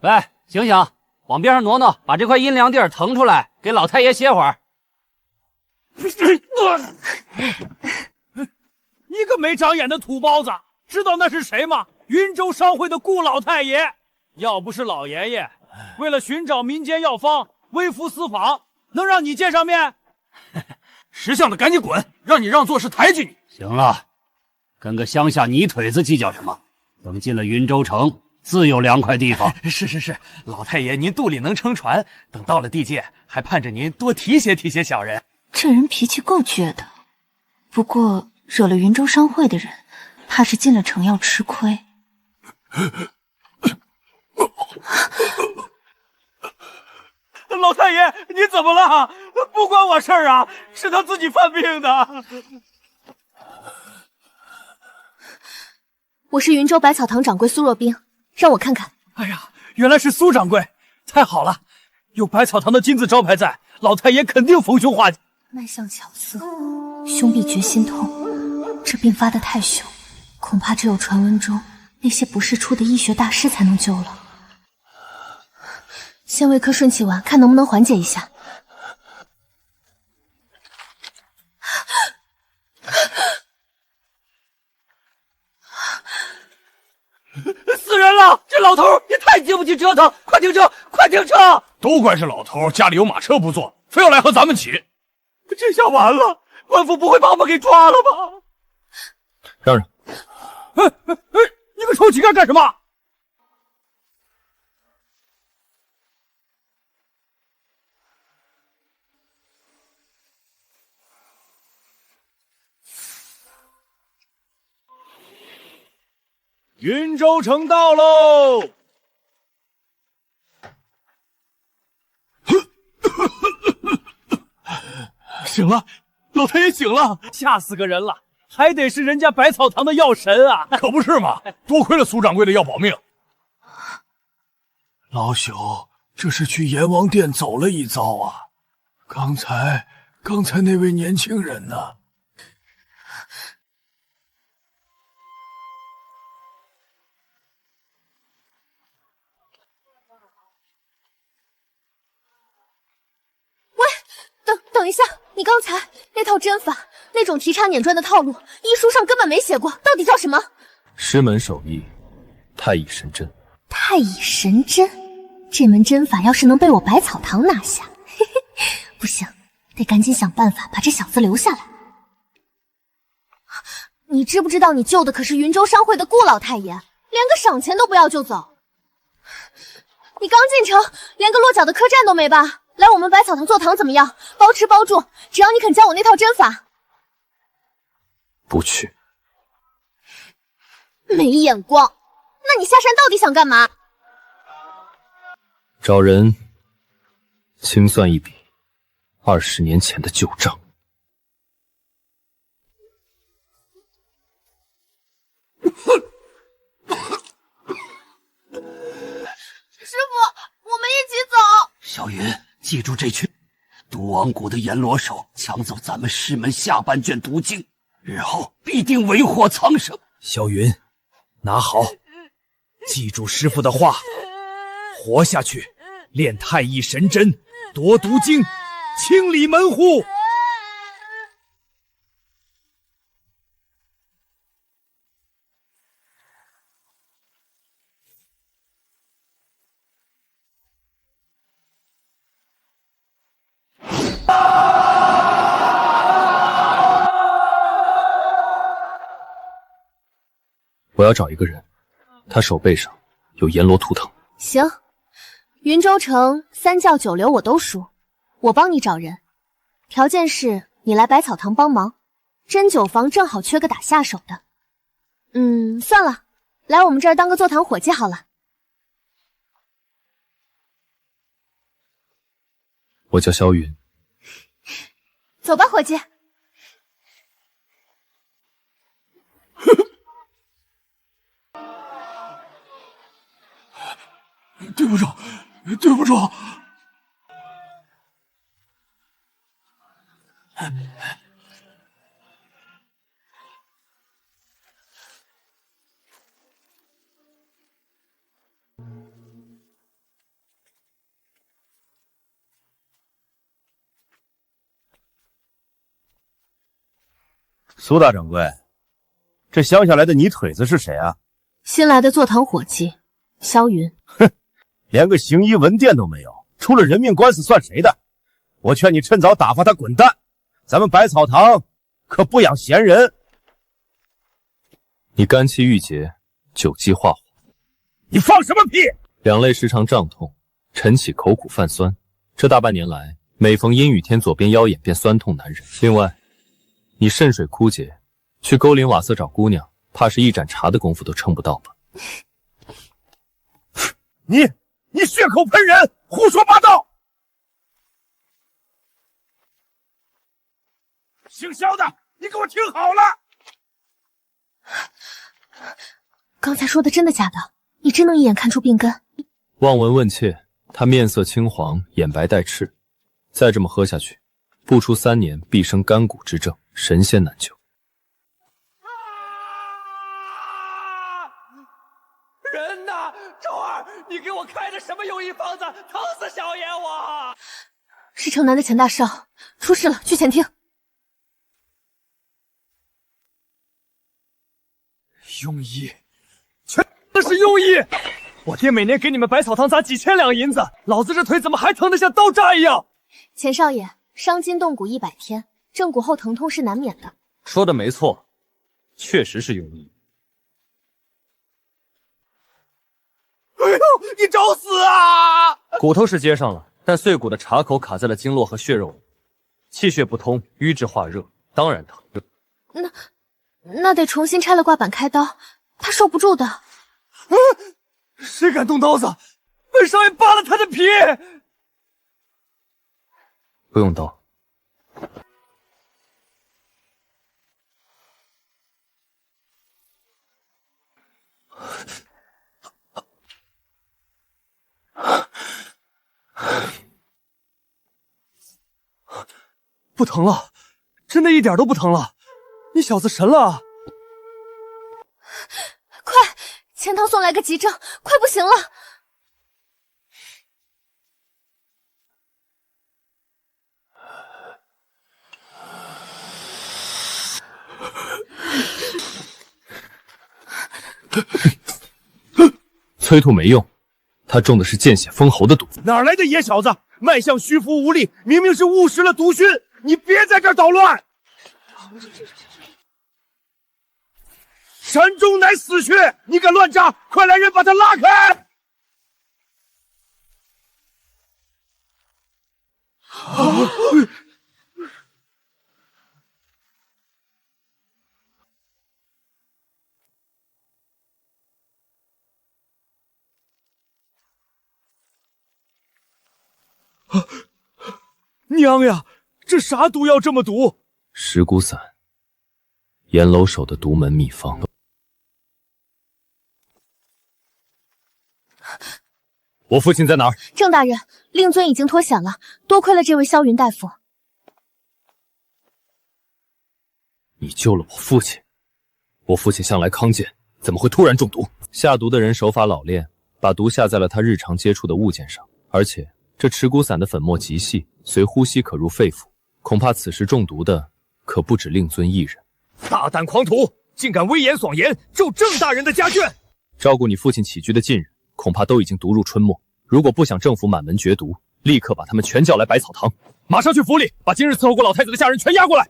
喂，醒醒，往边上挪挪，把这块阴凉地儿腾出来，给老太爷歇会儿。你个没长眼的土包子，知道那是谁吗？云州商会的顾老太爷。要不是老爷爷为了寻找民间药方，微服私访，能让你见上面？识相的赶紧滚，让你让座是抬举你。行了，跟个乡下泥腿子计较什么？等进了云州城，自有凉快地方。是，老太爷您肚里能撑船，等到了地界，还盼着您多提携提携小人。这人脾气够倔的，不过惹了云州商会的人，怕是进了城要吃亏。老太爷，你怎么了？不关我事儿啊，是他自己犯病的。我是云州百草堂掌柜苏若冰，让我看看。哎呀，原来是苏掌柜，太好了，有百草堂的金字招牌在，老太爷肯定逢凶化吉。脉象巧色，胸壁觉心痛，这病发得太凶，恐怕只有传闻中那些不世出的医学大师才能救了。先喂颗顺气丸，看能不能缓解一下。死人了！这老头也太经不起折腾！快停车！快停车！都怪这老头家里有马车不坐，非要来和咱们骑。这下完了，官府不会把我们给抓了吧？让让！你个臭乞丐干什么？云州城到喽！醒了，老太爷醒了，吓死个人了，还得是人家百草堂的药神啊！可不是嘛，多亏了苏掌柜的要保命。老朽这是去阎王殿走了一遭啊！刚才那位年轻人呢？等一下，你刚才那套针法，那种提插碾砖的套路，医书上根本没写过，到底叫什么？师门手艺，太乙神针。太乙神针，这门针法要是能被我百草堂拿下，嘿嘿，不行，得赶紧想办法把这小子留下来。你知不知道你救的可是云州商会的顾老太爷，连个赏钱都不要就走？你刚进城，连个落脚的客栈都没吧？来我们百草堂坐堂怎么样？包吃包住，只要你肯教我那套针法。不去。没眼光，那你下山到底想干嘛？找人清算一笔20年前的旧账。师傅，我们一起走。小云，记住这群毒王谷的阎罗手抢走咱们师门下半卷毒经，日后必定为祸苍生。小云，拿好，记住师傅的话，活下去，练太乙神针，夺毒经，清理门户。我要找一个人，他手背上有阎罗图腾。行，云州城3教9流我都熟，我帮你找人，条件是你来百草堂帮忙，针灸房正好缺个打下手的。算了，来我们这儿当个坐堂伙计好了。我叫萧云。走吧，伙计。对不住，对不住。苏大掌柜，这乡下来的泥腿子是谁啊？新来的坐堂伙计，萧云。哼，连个行医文店都没有，出了人命官司算谁的？我劝你趁早打发他滚蛋，咱们百草堂可不养闲人。你肝气郁结，久积化火。你放什么屁！两肋时常胀痛，晨起口苦泛酸，这大半年来，每逢阴雨天，左边腰眼便酸痛难忍。另外，你肾水枯竭，去沟林瓦舍找姑娘，怕是一盏茶的功夫都撑不到吧？你血口喷人，胡说八道！姓萧的，你给我听好了！刚才说的真的假的？你真能一眼看出病根？望闻问切，他面色青黄，眼白带赤，再这么喝下去，不出3年必生肝骨之症，神仙难救。人呐，周儿，你给我开的什么有益方子？疼死小爷我！是城南的钱大少出事了，去前厅。庸医，全都是庸医！我爹每年给你们百草堂砸几千两银子，老子这腿怎么还疼得像刀扎一样？钱少爷，伤筋动骨100天，正骨后疼痛是难免的。说的没错，确实是庸医。哎呦，你找死啊！骨头是接上了，但碎骨的插口卡在了经络和血肉里，气血不通，瘀滞化热，当然疼。那得重新拆了挂板开刀，他受不住的。谁敢动刀子？本少爷扒了他的皮！不用刀。不疼了，真的一点都不疼了。你小子神了啊！快，钱堂送来个急症，快不行了！催吐没用，他中的是见血封喉的毒。哪来的野小子，脉象虚浮无力，明明是误食了毒熏！你别在这儿捣乱！山中乃死穴，你敢乱扎，快来人把他拉开！娘呀，这啥毒药这么毒？石骨散，严楼首的独门秘方。我父亲在哪儿？郑大人，令尊已经脱险了，多亏了这位萧云大夫。你救了我父亲，我父亲向来康健，怎么会突然中毒？下毒的人手法老练，把毒下在了他日常接触的物件上，而且这持骨散的粉末极细，随呼吸可入肺腑，恐怕此时中毒的可不止令尊一人。大胆狂徒，竟敢危言耸言，咒郑大人的家眷！照顾你父亲起居的近人，恐怕都已经毒入春末。如果不想政府满门绝毒，立刻把他们全叫来百草堂，马上去府里把今日伺候过老太子的下人全押过来。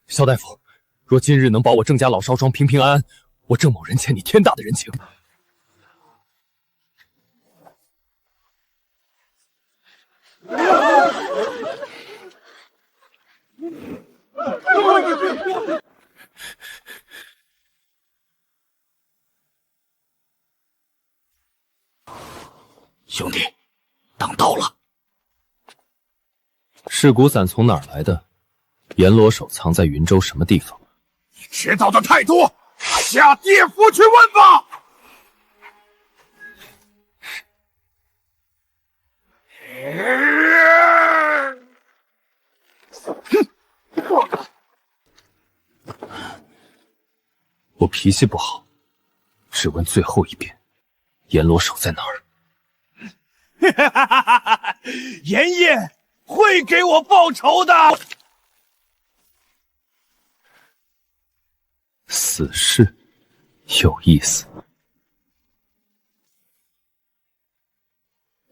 萧大夫，若今日能保我郑家老少庄平平安安，我郑某人欠你天大的人情。兄弟，等到了。噬骨散从哪儿来的？阎罗手藏在云州什么地方？你知道的太多，下地府去问吧！我脾气不好，只问最后一遍，阎罗手在哪儿？阎爷会给我报仇的。死士，有意思。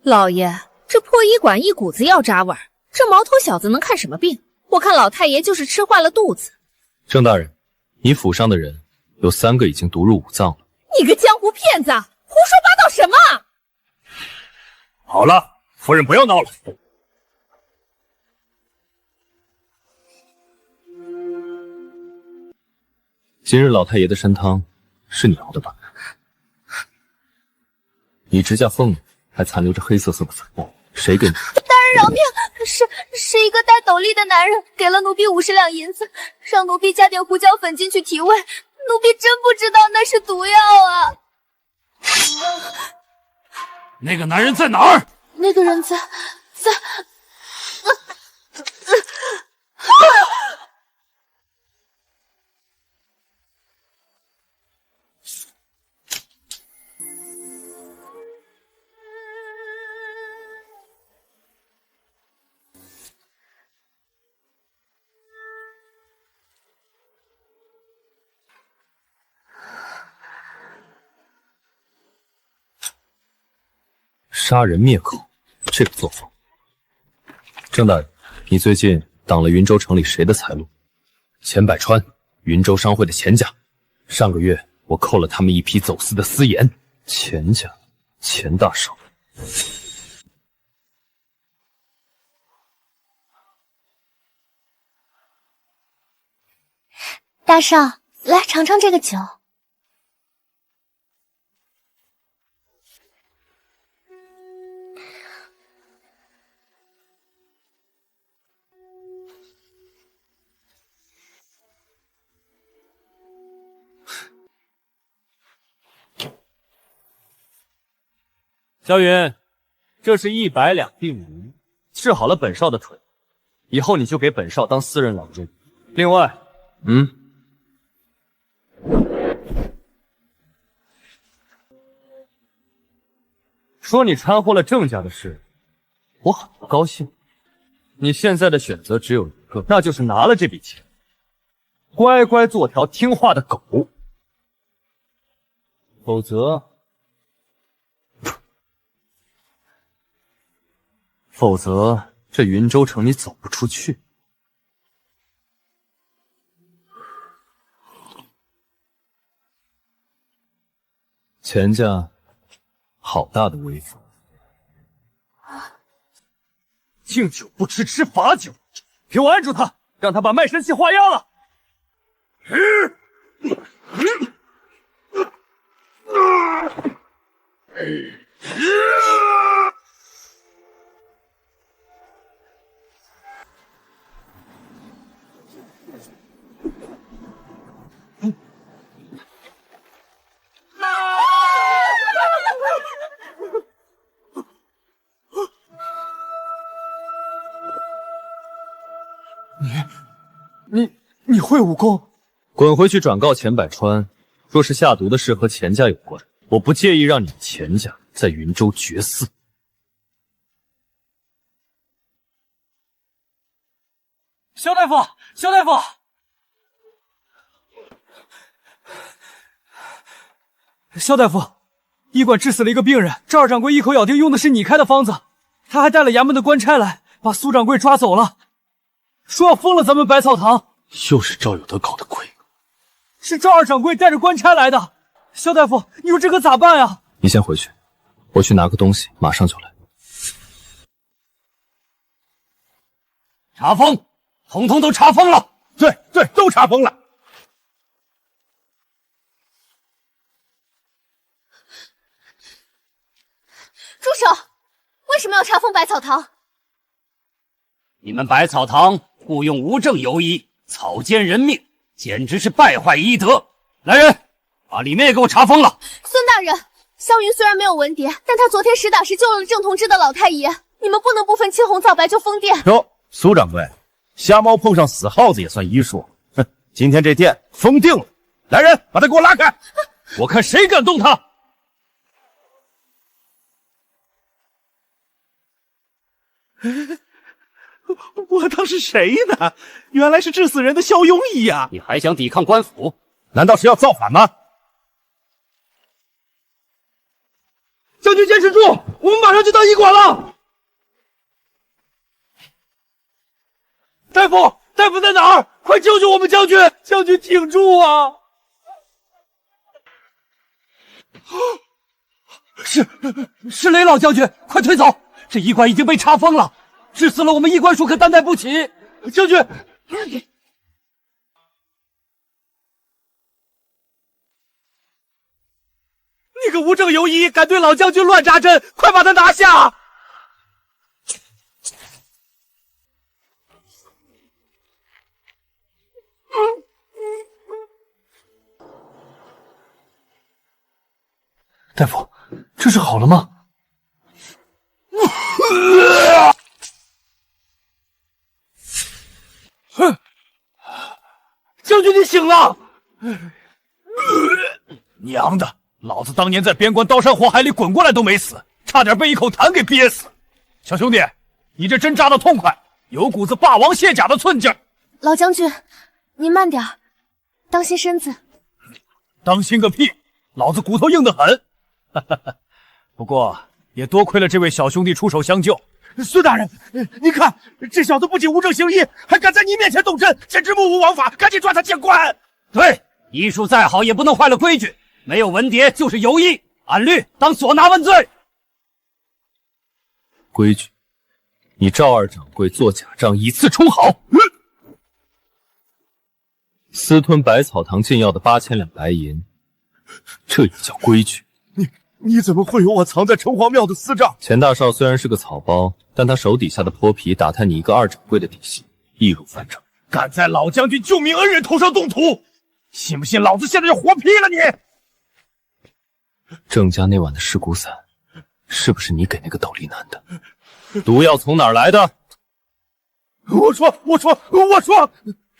老爷，这破医馆一股子药渣味儿，这毛头小子能看什么病？我看老太爷就是吃坏了肚子。郑大人，你府上的人有3个已经毒入五脏了。你个江湖骗子，胡说八道什么？好了，夫人不要闹了。今日老太爷的参汤是你熬的吧？你指甲缝里还残留着黑色的粉末，谁给你？大人饶命！是一个戴斗笠的男人给了奴婢50两银子，让奴婢加点胡椒粉进去提味。奴婢真不知道那是毒药啊！那个男人在哪儿？那个人在。杀人灭口，这个作风。郑大人，你最近挡了云州城里谁的财路？钱百川，云州商会的钱家。上个月我扣了他们一批走私的私盐。钱家，钱大少。大少，来尝尝这个酒。萧云，这是100两病鱼，治好了本少的腿，以后你就给本少当私人老中。另外，说你掺和了郑家的事，我很不高兴。你现在的选择只有一个，那就是拿了这笔钱，乖乖做条听话的狗，否则这云州城你走不出去。钱家好大的威风！敬酒不吃吃罚酒，给我按住他，让他把卖身契画押了。你会武功？滚回去转告钱百川，若是下毒的事和钱家有关，我不介意让你们钱家在云州绝嗣。萧大夫，萧大夫，萧大夫，医馆治死了一个病人，赵二掌柜一口咬定用的是你开的方子，他还带了衙门的官差来，把苏掌柜抓走了，说要封了咱们百草堂。又是赵有德搞的鬼，是赵二掌柜带着官差来的。萧大夫，你说这可咋办呀？你先回去，我去拿个东西，马上就来。查封，统统都查封了。对，都查封了。住手！为什么要查封百草堂？你们百草堂雇用无证游医，草菅人命，简直是败坏医德！来人，把里面也给我查封了！孙大人，萧云虽然没有文牒，但他昨天实打实救了郑同志的老太爷，你们不能不分青红皂白就封店。哟，苏掌柜，瞎猫碰上死耗子也算医术。哼，今天这店封定了。来人，把他给我拉开！我看谁敢动他！我当是谁呢？原来是治死人的萧庸医呀！你还想抵抗官府？难道是要造反吗？将军坚持住，我们马上就到医馆了。大夫，大夫在哪儿？快救救我们将军！将军挺住啊！是雷老将军，快退走！这医馆已经被查封了，致死了我们医馆属可担待不起。将军，那个无证游医敢对老将军乱扎针，快把他拿下！大夫，这是好了吗？将军，你醒了！娘的，老子当年在边关刀山火海里滚过来都没死，差点被一口痰给憋死。小兄弟，你这针扎得痛快，有股子霸王卸甲的寸劲儿。老将军，您慢点，当心身子。当心个屁！老子骨头硬得很。不过也多亏了这位小兄弟出手相救。孙大人，您看，这小子不仅无证行医，还敢在您面前动针，简直目无王法！赶紧抓他见官！对，医术再好也不能坏了规矩，没有文牒就是游医，按律当所拿问罪。规矩，你赵二掌柜做假账，以次充好。私吞百草堂进药的8000两白银，这也叫规矩？你怎么会有我藏在城隍庙的私账？钱大少虽然是个草包，但他手底下的泼皮打探你一个二掌柜的底细，易如反掌。敢在老将军救命恩人头上动土，信不信老子现在就活劈了你？郑家那晚的尸骨散，是不是你给那个斗笠男的？毒药从哪儿来的？我说，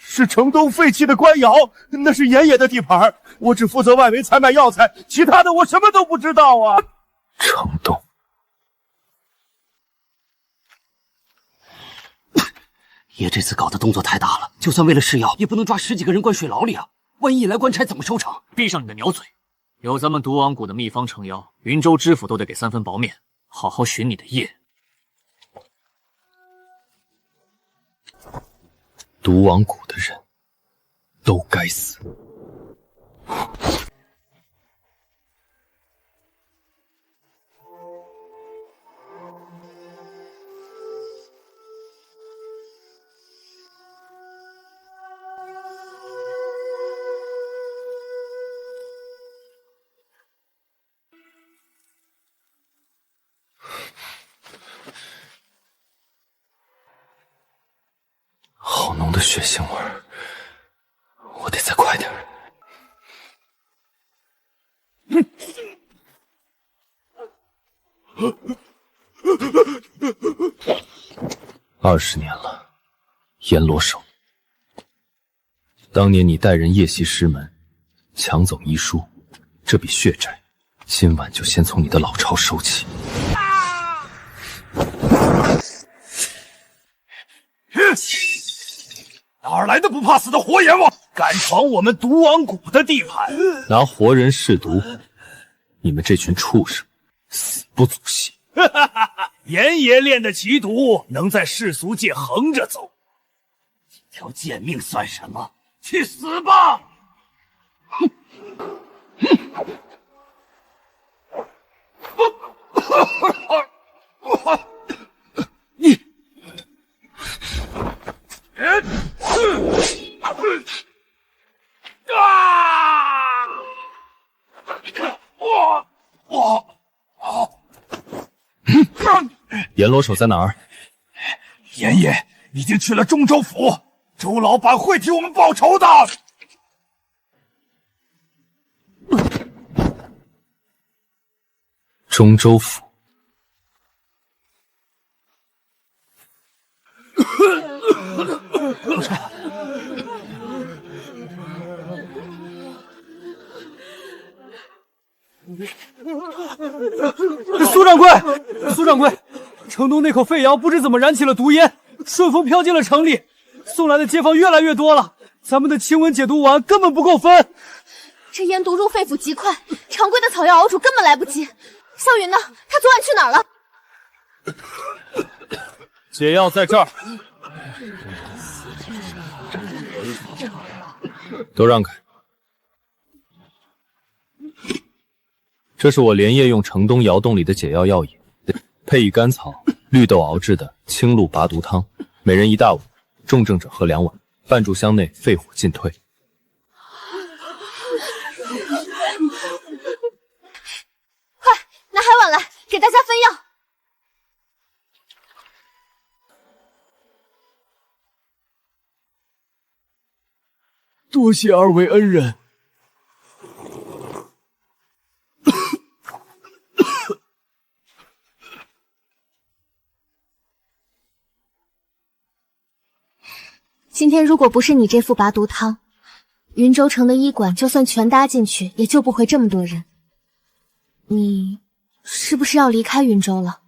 是城东废弃的官窑，那是爷爷的地盘，我只负责外围采买药材，其他的我什么都不知道啊。城东，爷这次搞的动作太大了，就算为了试药，也不能抓10几个人关水牢里啊！万一引来官差怎么收场？闭上你的鸟嘴！有咱们毒王谷的秘方撑腰，云州知府都得给3分薄面，好好寻你的业。毒王谷的人都该死。好浓的血腥味儿，我得再快点儿。20年了，阎罗手。当年你带人夜袭师门，抢走医书，这笔血债，今晚就先从你的老巢收起。哪儿来的不怕死的活阎王，敢闯我们毒王谷的地盘？拿活人试毒，你们这群畜生，死不足惜。阎爷练的奇毒，能在世俗界横着走，几条贱命算什么？去死吧！你。阎罗手在哪儿？阎爷已经去了中州府，周老板会替我们报仇的。中州府。苏掌柜，城东那口废窑不知怎么燃起了毒烟，顺风飘进了城里，送来的街坊越来越多了，咱们的清瘟解毒丸根本不够分。这烟毒入肺腑极快，常规的草药熬煮根本来不及。萧云呢？他昨晚去哪儿了？解药在这儿。都让开。这是我连夜用城东窑洞里的解药药引，配以甘草、绿豆熬制的清露拔毒汤，每人1大碗，重症者喝2碗，半炷香内肺火尽退。快，拿海碗来，给大家分药。多谢二位恩人。今天如果不是你这副拔毒汤，云州城的医馆就算全搭进去，也救不回这么多人。你是不是要离开云州了？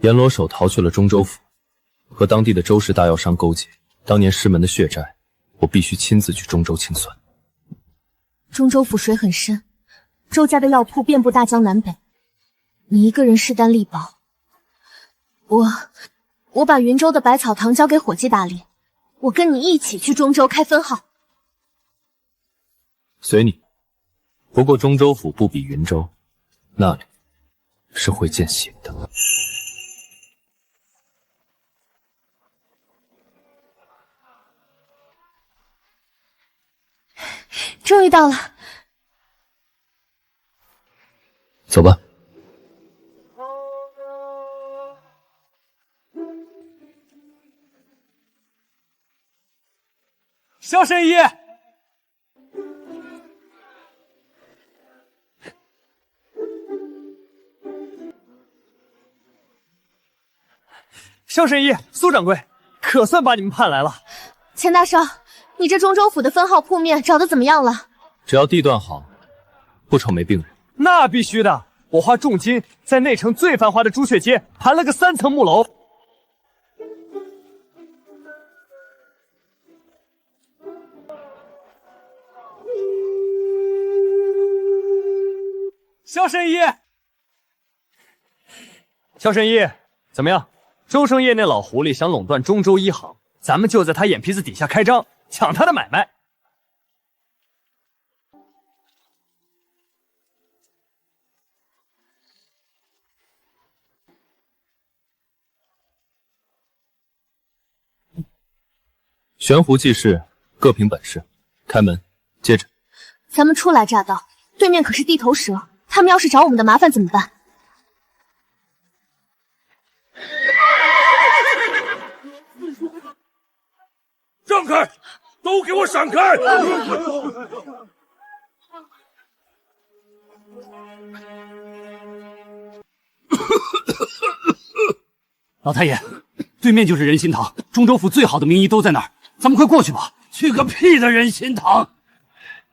阎罗手逃去了中州府，和当地的周氏大药商勾结，当年师门的血债，我必须亲自去中州清算。中州府水很深，周家的药铺遍布大江南北，你一个人势单力薄。我把云州的百草堂交给伙计打理，我跟你一起去中州开分号。随你，不过中州府不比云州，那里是会见血的。终于到了，走吧。萧神医，萧神医，苏掌柜，可算把你们盼来了。钱大少，你这中州府的分号铺面找的怎么样了？只要地段好，不愁没病人。那必须的，我花重金在内城最繁华的朱雀街盘了个3层木楼。萧神医，萧神医，怎么样？周生业那老狐狸想垄断中州医行，咱们就在他眼皮子底下开张，抢他的买卖。悬壶济世，各凭本事。开门，接着。咱们初来乍到，对面可是地头蛇，他们要是找我们的麻烦怎么办？让开！都给我闪开！老太爷，对面就是仁心堂，中州府最好的名医都在那儿，咱们快过去吧。去个屁的仁心堂！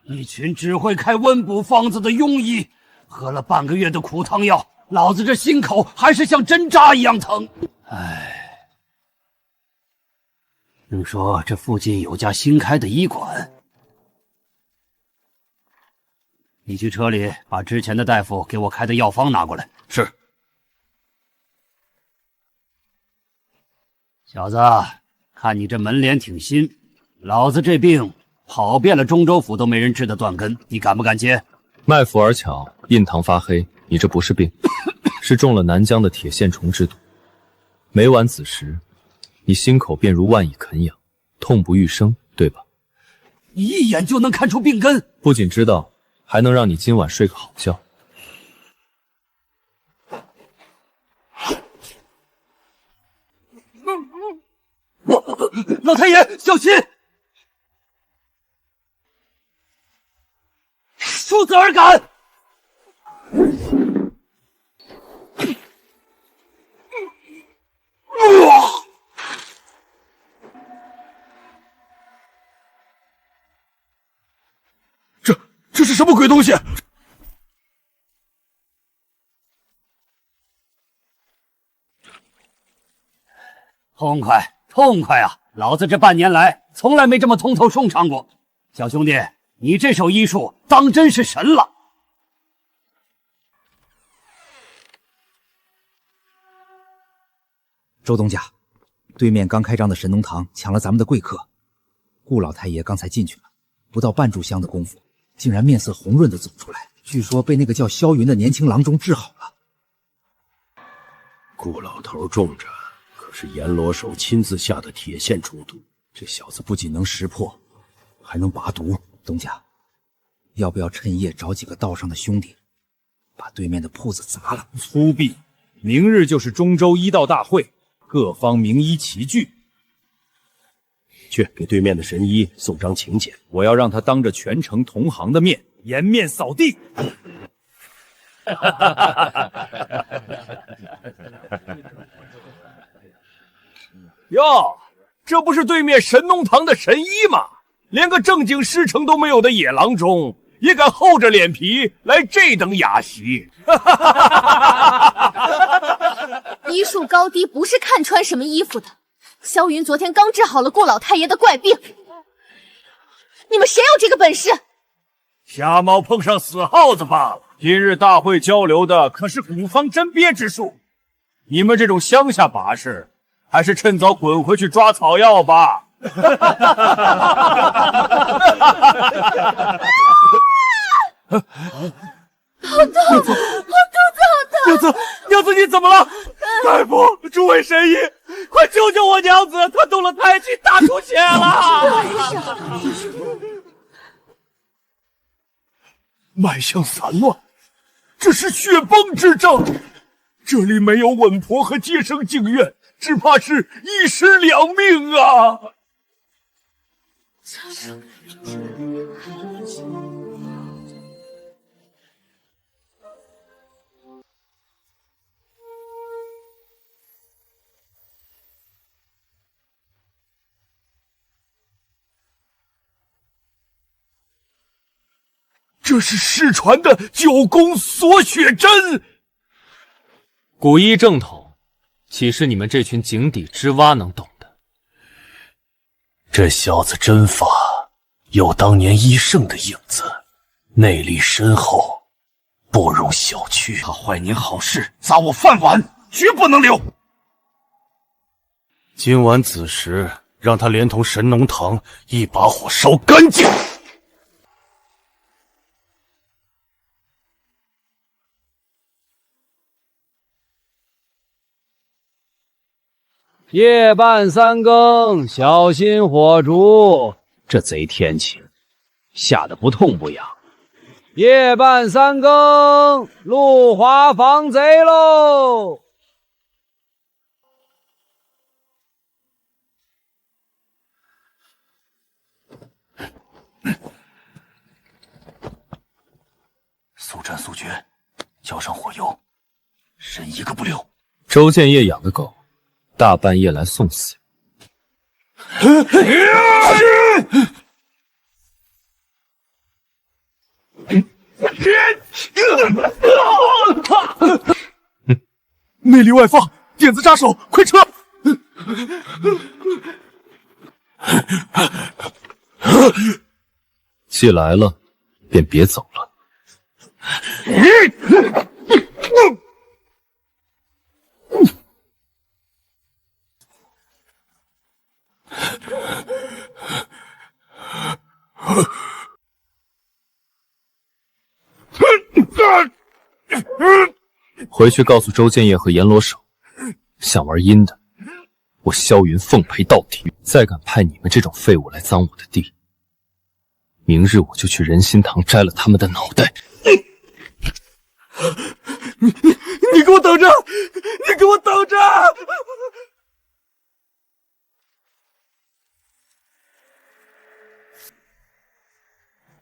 一群只会开温补方子的庸医，喝了半个月的苦汤药，老子这心口还是像针扎一样疼。唉。听说这附近有家新开的医馆，你去车里把之前的大夫给我开的药方拿过来。是。小子，看你这门脸挺新，老子这病跑遍了中州府都没人治得断根，你敢不敢接？脉浮而巧，印堂发黑，你这不是病，是中了南疆的铁线虫之毒。每晚子时，你心口便如万蚁啃咬，痛不欲生，对吧？你一眼就能看出病根，不仅知道，还能让你今晚睡个好觉。老太爷，小心！出子而赶！这是什么鬼东西？痛快，痛快啊！老子这半年来从来没这么通透顺畅过。小兄弟，你这手医术当真是神了。周东家，对面刚开张的神农堂抢了咱们的贵客，顾老太爷刚才进去了，不到半炷香的功夫，竟然面色红润的走出来，据说被那个叫萧云的年轻郎中治好了。顾老头中着可是阎罗手亲自下的铁线中毒，这小子不仅能识破，还能拔毒。东家，要不要趁夜找几个道上的兄弟，把对面的铺子砸了？粗鄙！明日就是中州医道大会，各方名医齐聚，去给对面的神医送张请柬，我要让他当着全城同行的面颜面扫地。哟，这不是对面神农堂的神医吗？连个正经师承都没有的野郎中，也敢厚着脸皮来这等雅席。医术高低不是看穿什么衣服的。萧云昨天刚治好了顾老太爷的怪病，你们谁有这个本事？瞎猫碰上死耗子罢了。今日大会交流的可是古方针砭之术，你们这种乡下把式，还是趁早滚回去抓草药吧。好痛！我肚子好痛！娘子，你怎么了？大夫，诸位神医，快救救我娘子，她动了胎气，大出血了！脉象散乱，这是血崩之症。这里没有稳婆和接生净院，只怕是一尸两命啊！这是失传的九宫锁血针。古医正统，岂是你们这群井底之蛙能懂的？这小子针法有当年医圣的影子，内力深厚，不容小觑。他坏您好事，砸我饭碗，绝不能留。今晚子时，让他连同神农堂一把火烧干净。夜半三更，小心火烛。这贼天气，吓得不痛不痒。夜半三更，路华防贼喽！速战速决，浇上火油，神一个不留。周建业养的狗，大半夜来送死。内力外放，点子扎手，快撤！既来了，便别走了。回去告诉周建业和阎罗手，想玩阴的，我萧云奉陪到底。再敢派你们这种废物来脏我的地，明日我就去仁心堂摘了他们的脑袋。你给我等着！你给我等着！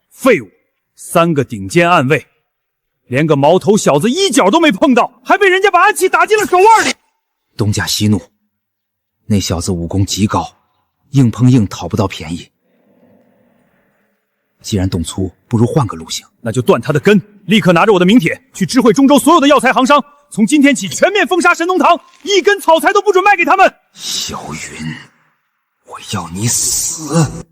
废物，3个顶尖暗卫，连个毛头小子一脚都没碰到，还被人家把暗器打进了手腕里。东家息怒，那小子武功极高，硬碰硬讨不到便宜。既然动粗，不如换个路线。那就断他的根，立刻拿着我的名帖去知会中州所有的药材行商，从今天起全面封杀神农堂，一根草材都不准卖给他们。萧云，我要你死！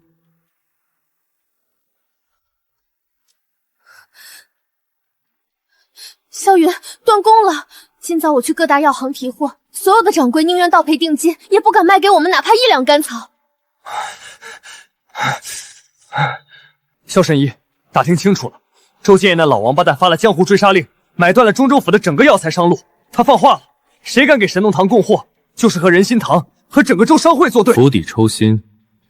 萧云，断供了！今早我去各大药行提货，所有的掌柜宁愿倒赔定金，也不敢卖给我们哪怕1两甘草。萧神医，打听清楚了，周建业那老王八蛋发了江湖追杀令，买断了中州府的整个药材商路。他放话了，谁敢给神农堂供货，就是和仁心堂和整个州商会作对。釜底抽薪，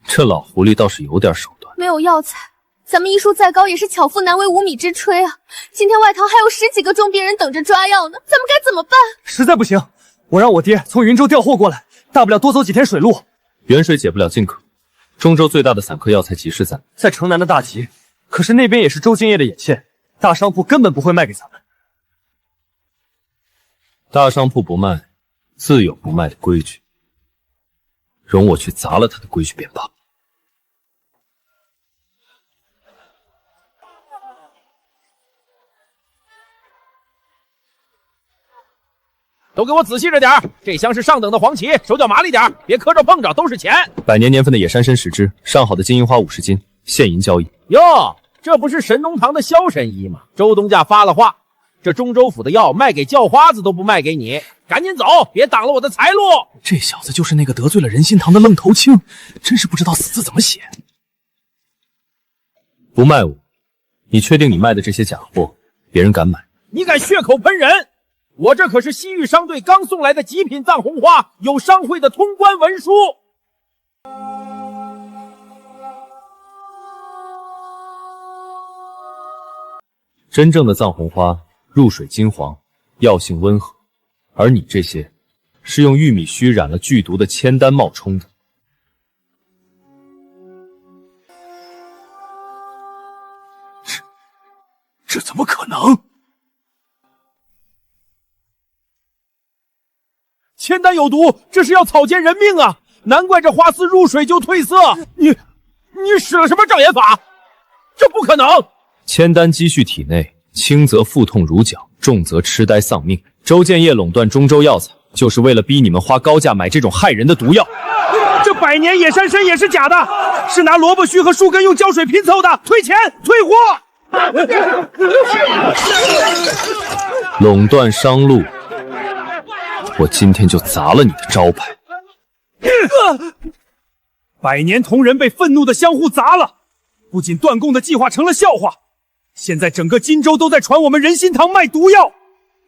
这老狐狸倒是有点手段。没有药材，咱们医术再高也是巧妇难为无米之炊啊！今天外堂还有10几个重病人等着抓药呢，咱们该怎么办？实在不行，我让我爹从云州调货过来，大不了多走几天水路。远水解不了近渴，中州最大的散客药材集市在城南的大集，可是那边也是周建业的眼线，大商铺根本不会卖给咱们。大商铺不卖，自有不卖的规矩，容我去砸了他的规矩便罢。都给我仔细着点，这箱是上等的黄芪，手脚麻利点，别磕着碰着，都是钱。100年年份的野山参10支，上好的金银花50斤，现银交易。哟，这不是神农堂的萧神医吗？周东家发了话，这中州府的药卖给叫花子都不卖给你，赶紧走，别挡了我的财路。这小子就是那个得罪了仁心堂的愣头青，真是不知道死字怎么写。不卖我，你确定你卖的这些假货，别人敢买？你敢血口喷人！我这可是西域商队刚送来的极品藏红花，有商会的通关文书。真正的藏红花入水金黄，药性温和，而你这些是用玉米须染了剧毒的千丹冒充的。这怎么可能？千丹有毒，这是要草菅人命啊！难怪这花丝入水就褪色。你使了什么障眼法？这不可能！千丹积蓄体内，轻则腹痛如绞，重则痴呆丧命。周建业垄断中州药材，就是为了逼你们花高价买这种害人的毒药。这100年野山参也是假的，是拿萝卜须和树根用胶水拼凑的，退钱退货！垄断商路，我今天就砸了你的招牌。100年同仁被愤怒的相互砸了，不仅断供的计划成了笑话，现在整个荆州都在传我们仁心堂卖毒药。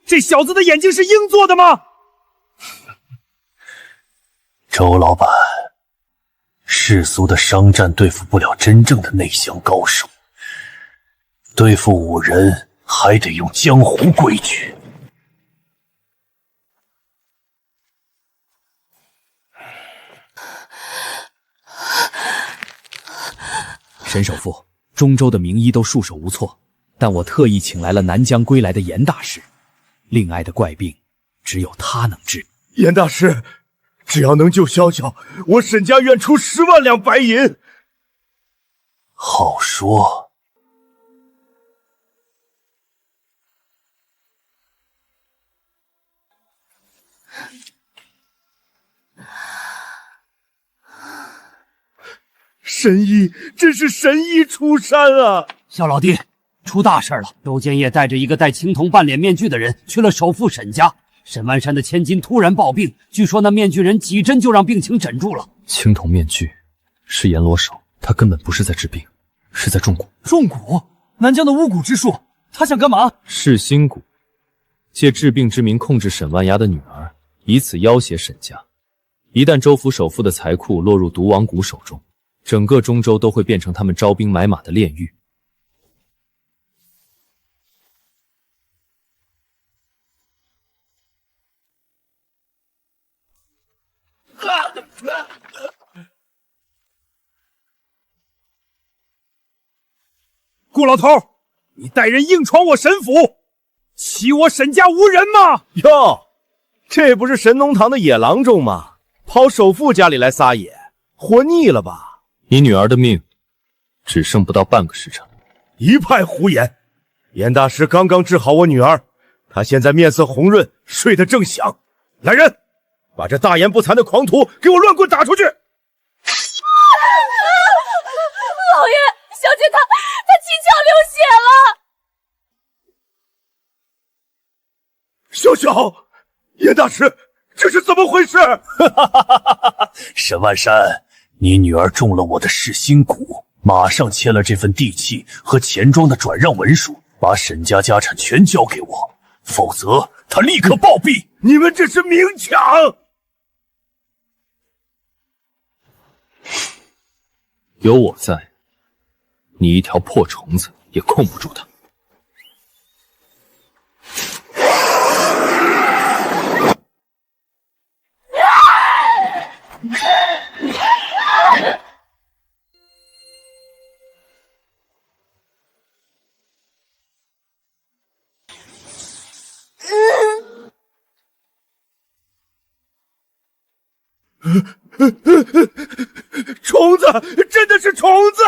这小子的眼睛是鹰做的吗？周老板，世俗的商战对付不了真正的内降高手，对付武人还得用江湖规矩。沈首富，中州的名医都束手无措，但我特意请来了南疆归来的严大师，令爱的怪病只有他能治。严大师，只要能救潇潇，我沈家愿出10万两白银。好说。神医，真是神医出山啊！萧老弟，出大事了！周建业带着一个戴青铜半脸面具的人去了首富沈家。沈万山的千金突然暴病，据说那面具人几针就让病情枕住了。青铜面具是阎罗手，他根本不是在治病，是在种蛊。种蛊？南疆的巫蛊之术，他想干嘛？噬心蛊，借治病之名控制沈万崖的女儿，以此要挟沈家。一旦州府首富的财库落入毒王谷手中，整个中州都会变成他们招兵买马的炼狱。顾老头，你带人硬闯我沈府，欺我沈家无人吗？哟，这不是神农堂的野郎中吗？跑首富家里来撒野，活腻了吧？你女儿的命只剩不到半个时辰。一派胡言！严大师刚刚治好我女儿，她现在面色红润，睡得正香。来人，把这大言不惭的狂徒给我乱棍打出去！老爷，小姐她七窍流血了。少，严大师，这是怎么回事？沈万山，你女儿中了我的噬心蛊，马上签了这份地契和钱庄的转让文书，把沈家家产全交给我，否则她立刻暴毙。你们这是明抢！有我在，你一条破虫子也控不住他。虫子，真的是虫子！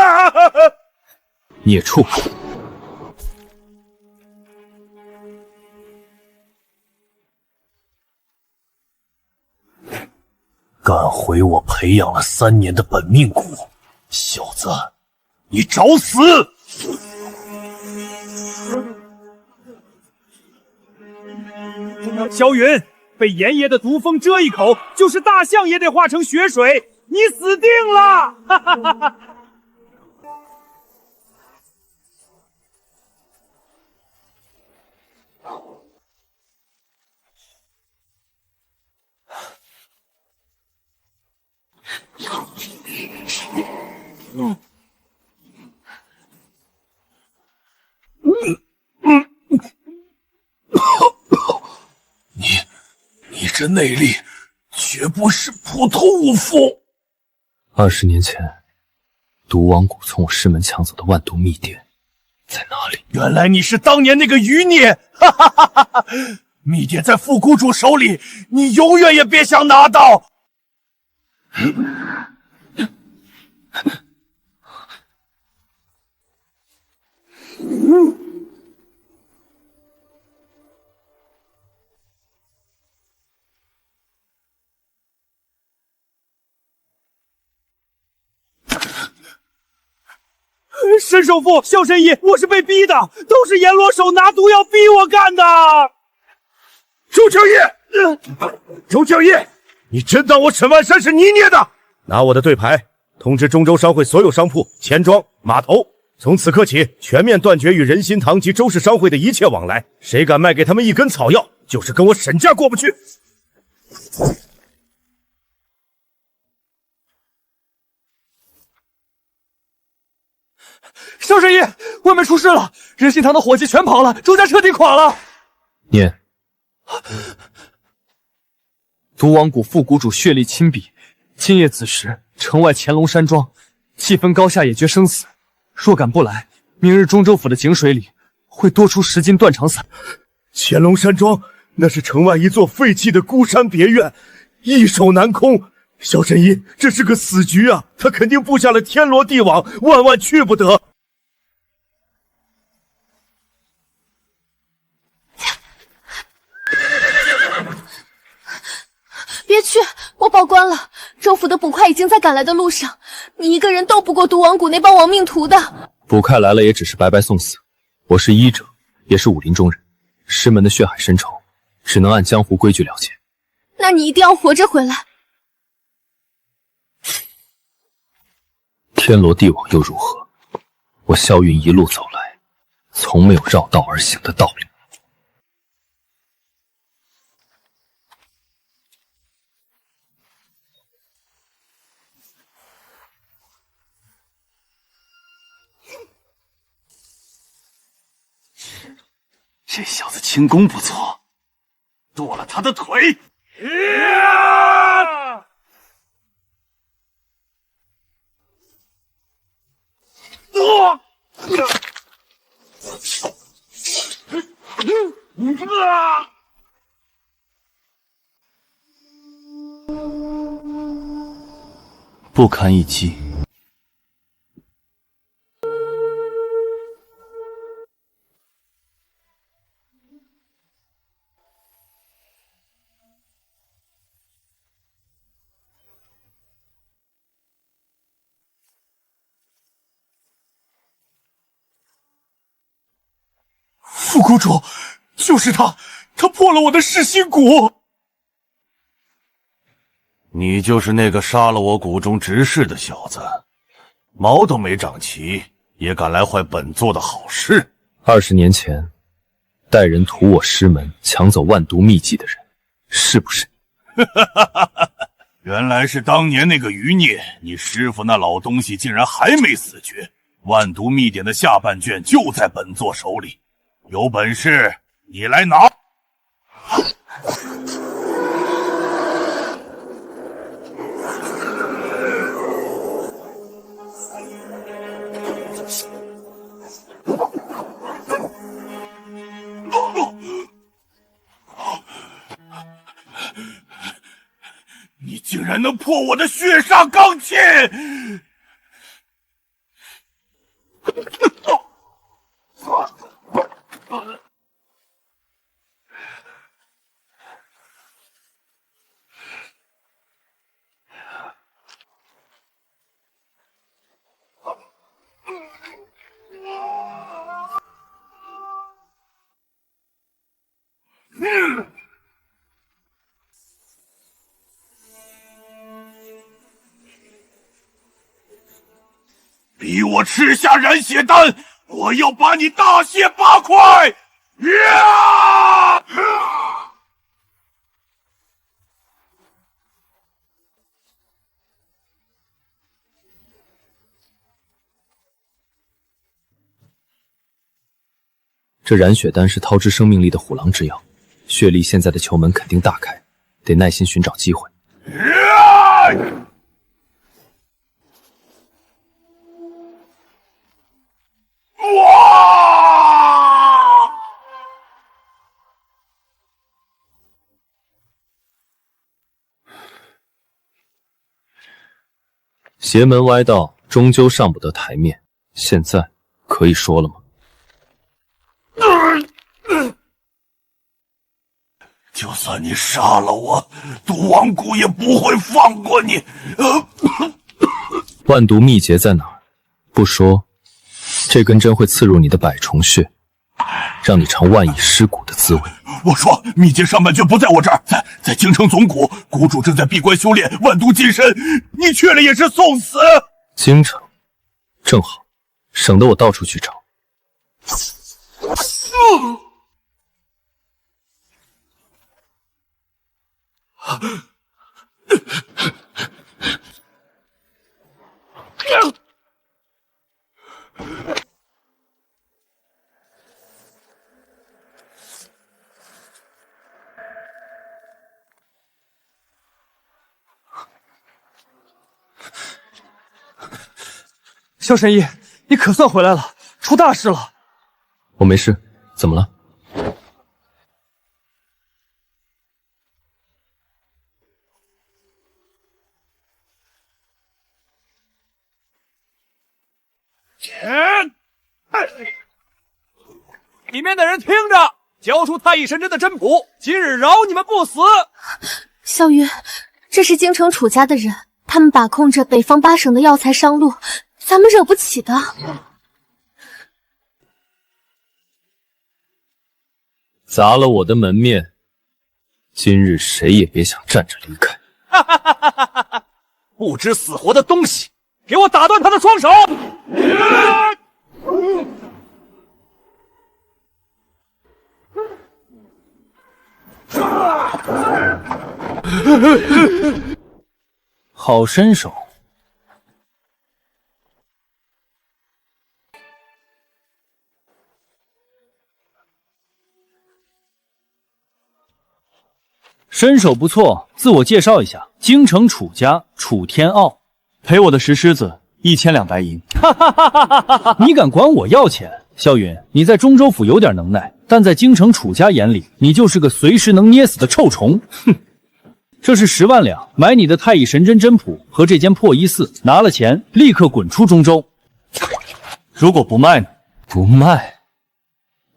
孽畜！敢毁我培养了3年的本命蛊，小子，你找死！萧云，被炎爷的毒蜂蛰一口，就是大象也得化成血水，你死定了！哈哈哈哈！你这内力绝不是普通武夫。20年前，毒王谷从我师门抢走的万毒秘典在哪里？原来你是当年那个余孽！哈哈哈哈哈！秘典在副谷主手里，你永远也别想拿到。沈首富，萧神医，我是被逼的，都是阎罗手拿毒药逼我干的。周强业，周强业，你真当我沈万山是你捏的？拿我的对牌，通知中州商会所有商铺、钱庄、码头，从此刻起全面断绝与仁心堂及周氏商会的一切往来。谁敢卖给他们一根草药，就是跟我沈家过不去。萧神医，外面出事了，仁心堂的伙计全跑了，周家彻底垮了。念，毒王谷副谷主血力亲笔，今夜子时，城外乾隆山庄，气分高下，也决生死。若敢不来，明日中州府的井水里会多出10斤断肠散。乾隆山庄那是城外一座废弃的孤山别院，易守难攻。萧神医，这是个死局啊！他肯定布下了天罗地网，万万去不得。别去，我报官了。州府的捕快已经在赶来的路上，你一个人斗不过毒王谷那帮亡命徒的。捕快来了也只是白白送死。我是医者，也是武林中人，师门的血海深仇，只能按江湖规矩了结。那你一定要活着回来。天罗地网又如何？我萧云一路走来，从没有绕道而行的道理。这小子轻功不错，剁了他的腿！不堪一击。副谷主，就是他，他破了我的噬心蛊。你就是那个杀了我谷中执事的小子，毛都没长齐，也敢来坏本座的好事。20年前，带人屠我师门，抢走万毒秘籍的人，是不是你？原来是当年那个余孽，你师傅那老东西竟然还没死绝。万毒秘典的下半卷就在本座手里，有本事你来拿。你竟然能破我的血煞钢钎！逼我吃下染血丹，我要把你大卸八块！呀！这染血丹是掏之生命力的虎狼之药，血力现在的球门肯定大开，得耐心寻找机会。邪门歪道终究上不得台面，现在可以说了吗？就算你杀了我，毒王谷也不会放过你。万毒秘诀在哪儿？不说，这根针会刺入你的百虫穴，让你尝万蚁尸骨的滋味。我说，秘诀上半卷不在我这儿，在京城总谷，谷主正在闭关修炼万毒金身，你去了也是送死。京城，正好，省得我到处去找。萧神医，你可算回来了，出大事了！我没事，怎么了？里面的人听着，交出太乙神针的真谱，今日饶你们不死。萧云，这是京城楚家的人，他们把控着北方8省的药材商路，咱们惹不起的。砸了我的门面，今日谁也别想站着离开。不知死活的东西，给我打断他的双手！好身手。身手不错，自我介绍一下，京城楚家楚天傲，赔我的石狮子1200白银。你敢管我要钱？萧云，你在中州府有点能耐，但在京城楚家眼里，你就是个随时能捏死的臭虫。哼！这是10万两，买你的太乙神针真谱和这间破衣寺，拿了钱立刻滚出中州。如果不卖呢？不卖，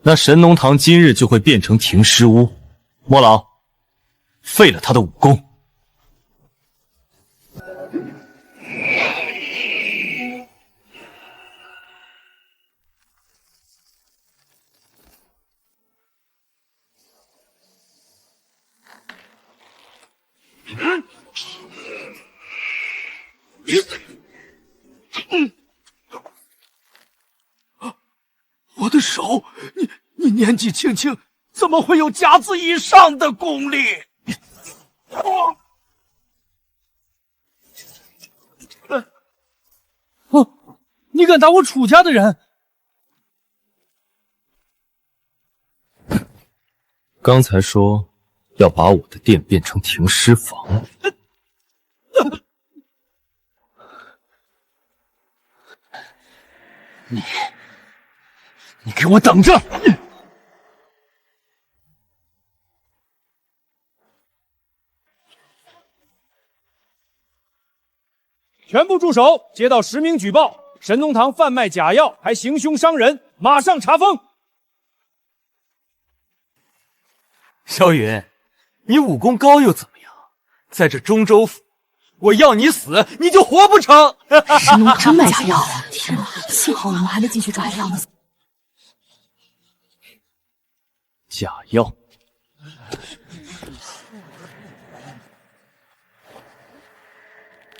那神农堂今日就会变成停尸屋。莫老，废了他的武功。的手，你年纪轻轻，怎么会有甲子以上的功力？你敢打我楚家的人？刚才说要把我的店变成停尸房。你给我等着！全部住手！接到实名举报，神农堂贩卖假药，还行凶伤人，马上查封！萧云，你武功高又怎么样？在这中州府，我要你死，你就活不成！神农真卖假药！天哪，幸好我们还没进去抓药呢。假药。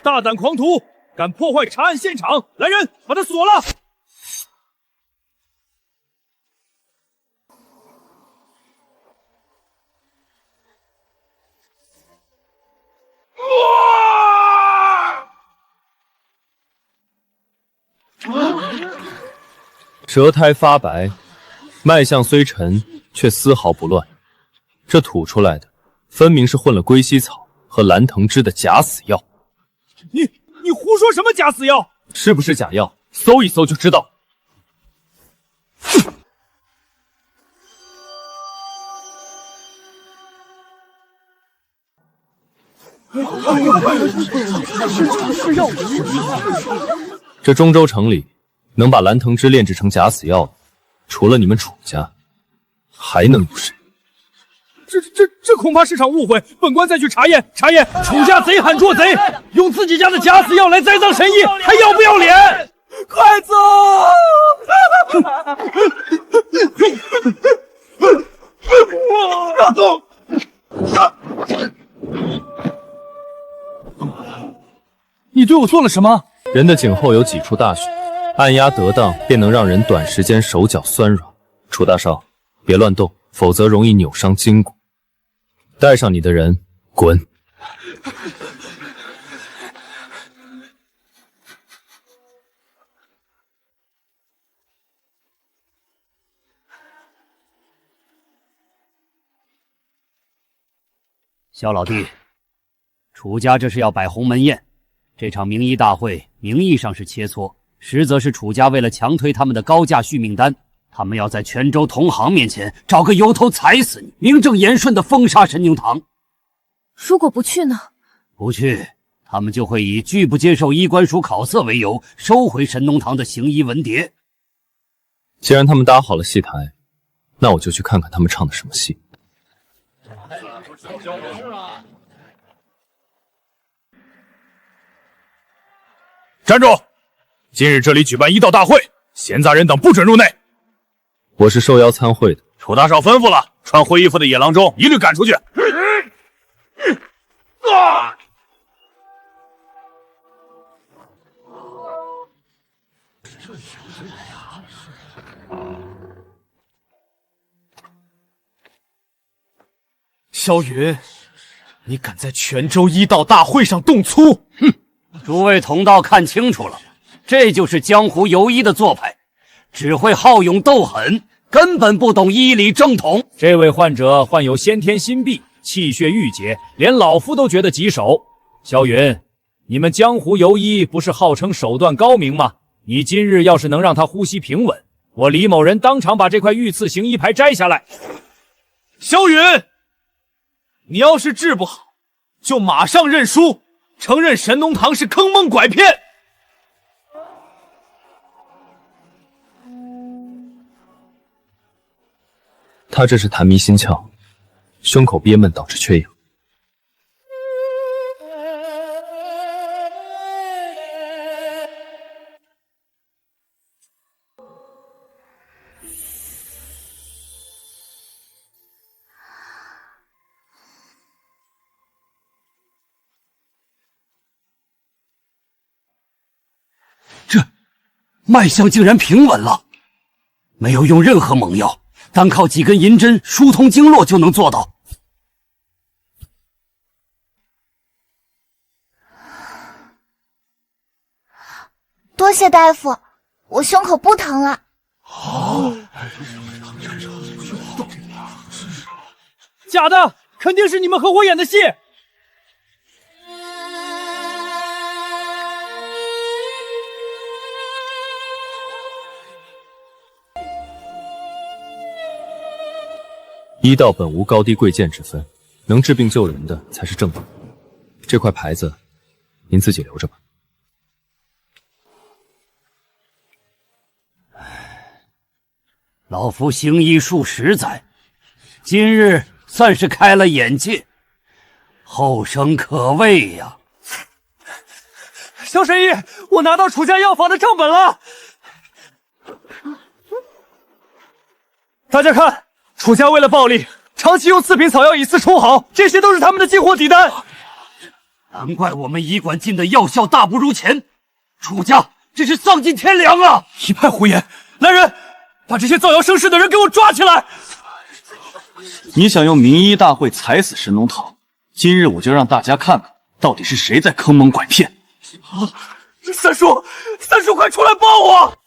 大胆狂徒，敢破坏查案现场！来人，把他锁了！舌苔发白，脉象虽沉，却丝毫不乱。这吐出来的，分明是混了龟息草和蓝藤枝的假死药。你胡说什么假死药？是不是假药？搜一搜就知道。这中州城里能把蓝藤枝炼制成假死药的，除了你们楚家，还能有谁？这恐怕是场误会，本官再去查验。楚家贼喊捉贼，用自己家的假死药来栽赃神医，还要不要脸？快走！你对我做了什么？人的颈后有几处大穴，按压得当，便能让人短时间手脚酸软。楚大少，别乱动，否则容易扭伤筋骨。带上你的人，滚！萧老弟，楚家这是要摆鸿门宴，这场名医大会名义上是切磋，实则是楚家为了强推他们的高价续命丹，他们要在全州同行面前找个由头踩死你，名正言顺地封杀神宁堂。如果不去呢？不去，他们就会以拒不接受医官署考测为由，收回神农堂的行医文牒。既然他们搭好了戏台，那我就去看看他们唱的什么戏。站住！今日这里举办医道大会，闲杂人等不准入内。我是受邀参会的。楚大少吩咐了，穿灰衣服的野郎中一律赶出去。萧云，你敢在泉州医道大会上动粗？哼！诸位同道看清楚了，这就是江湖游医的做派，只会好勇斗狠，根本不懂医理正统。这位患者患有先天心痹，气血郁结，连老夫都觉得棘手。萧云，你们江湖游医不是号称手段高明吗？你今日要是能让他呼吸平稳，我李某人当场把这块御赐行医牌摘下来。萧云，你要是治不好，就马上认输，承认神农堂是坑蒙拐骗。他这是痰迷心窍，胸口憋闷导致缺氧。脉象竟然平稳了，没有用任何猛药，单靠几根银针疏通经络就能做到。多谢大夫，我胸口不疼了。假的，肯定是你们和我演的戏。医道本无高低贵贱之分，能治病救人的才是正道。这块牌子，您自己留着吧。老夫行医数10载，今日算是开了眼界，后生可畏呀！小沈医，我拿到楚家药房的账本了。大家看，楚家为了暴利，长期用次品草药以次充好，这些都是他们的进货底单。难怪我们医馆进的药效大不如前，楚家这是丧尽天良啊！一派胡言！来人，把这些造谣生事的人给我抓起来！你想用名医大会踩死神农堂，今日我就让大家看看，到底是谁在坑蒙拐骗。三叔，快出来帮我！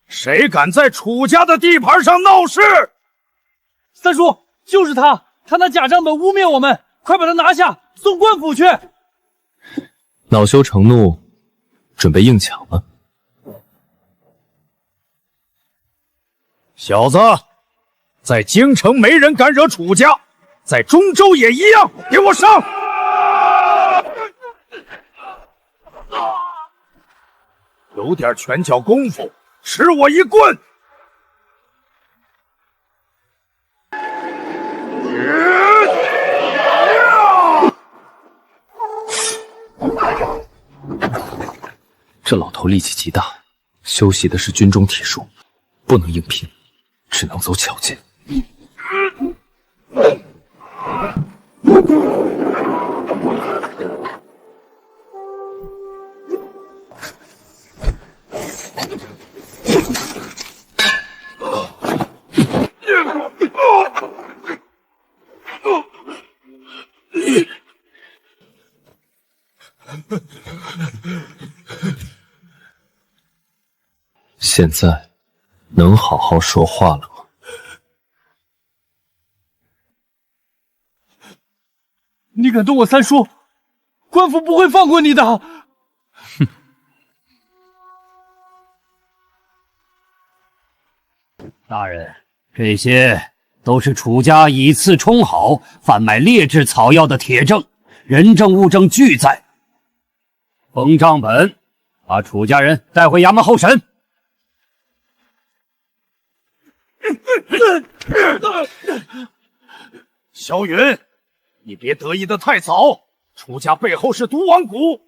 谁敢在楚家的地盘上闹事？三叔，就是他，他拿假账本污蔑我们，快把他拿下，送官府去！恼羞成怒，准备硬抢了。小子，在京城没人敢惹楚家，在中州也一样，给我上！有点拳脚功夫，吃我一棍！这老头力气极大，修习的是军中体术，不能硬拼，只能走巧劲。现在能好好说话了吗？你敢动我三叔，官府不会放过你的！哼！大人，这些都是楚家以次充好、贩卖劣质草药的铁证，人证物证俱在。封账本，把楚家人带回衙门候审。萧云，你别得意的太早。楚家背后是毒王谷，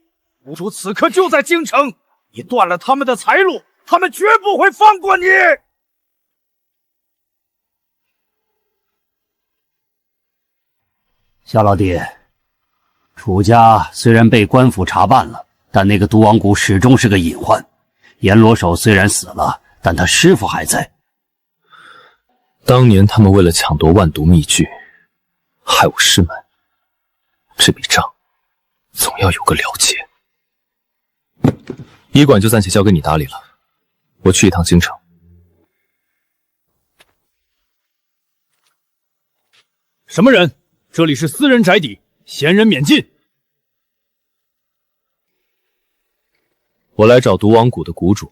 谷主此刻就在京城，你断了他们的财路，他们绝不会放过你。萧老弟，楚家虽然被官府查办了，但那个毒王谷始终是个隐患。阎罗手虽然死了，但他师傅还在。当年他们为了抢夺万毒秘具，害我师门，这笔账总要有个了结。医馆就暂且交给你打理了，我去一趟京城。什么人？这里是私人宅邸，闲人免进。我来找毒王谷的谷主。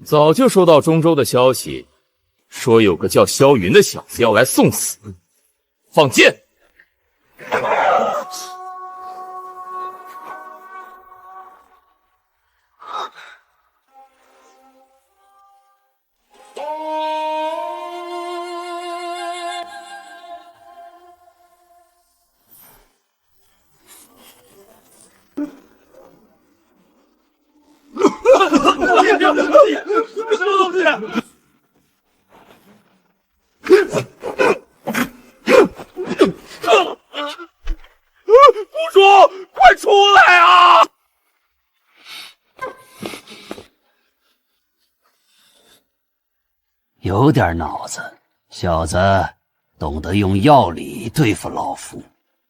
早就收到中州的消息，说有个叫萧云的小子要来送死，放箭！有点脑子，小子懂得用药理对付老夫。